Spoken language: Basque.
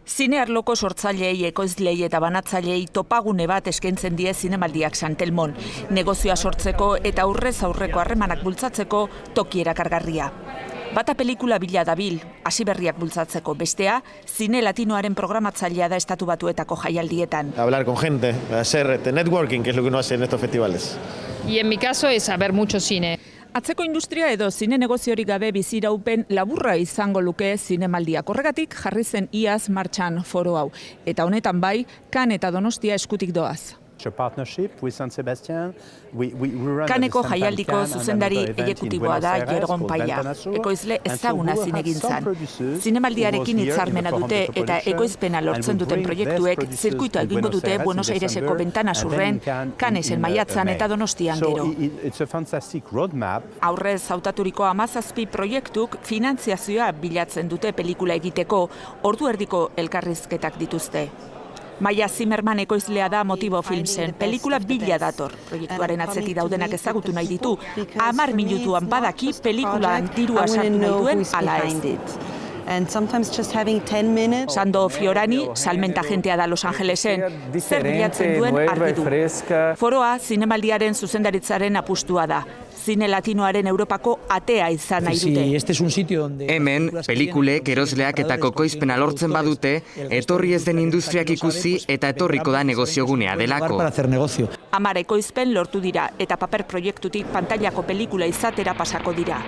Zine arloko sortzaileei, ekoizleei eta banatzaileei topagune bat eskaintzen die Zinemaldiak Santelmon, negozioa sortzeko eta aurrez aurreko harremanak bultzatzeko toki erakargarria. Bata pelikula bila dabil, hasi berriak bultzatzeko, bestea, zine latinoaren programatzailea da Estatu Batuetako jaialdietan. Hablar con gente, hacer networking, que es lo que uno hace en estos festivales. Y en mi caso es ver mucho cine. Atzeko industria edo zine negoziorik gabe biziraupen laburra izango luke Zinemaldiak. Horregatik jarri zen iaz martxan foro hau. Eta honetan bai, Cannes eta Donostia eskutik doaz. Canneseko jaialdiko zuzendari exekutiboa da Jergon Paia, ekoizle ezaguna zinegintzan. Zinemaldiarekin hitzarmena dute eta ekoizpena lortzen duten proiektuek zirkuitoa egingo dute Buenos Aireseko Bentana Surren, Cannesen maiatzan eta Donostian gero. Aurrez hautaturiko 17 proiektuk finantziazioa bilatzen dute pelikula egiteko, ordu erdiko elkarrizketak dituzte. Maia Zimmerman ekoizlea da Motibo Filmsen. Pelikula bila dator. Proiektuaren atzetik daudenak ezagutu nahi ditu. 10 minutuan badaki pelikulan dirua sartu nahi duen ala ez. Sando Fiorani, salmenta agentea da Los Angelesen, zer bilatzen duen argi du. Foroa Zinemaldiaren zuzendaritzaren apustua da. Zine latinoaren Europako atea izan nahi dute. Hemen, pelikulek, erosleak eta kokoizpena lortzen badute, etorri ez den industriak ikusi eta etorriko da negoziogunea delako. 10 ekoizpen lortu dira eta paper proiektutik pantailako pelikula izatera pasako dira.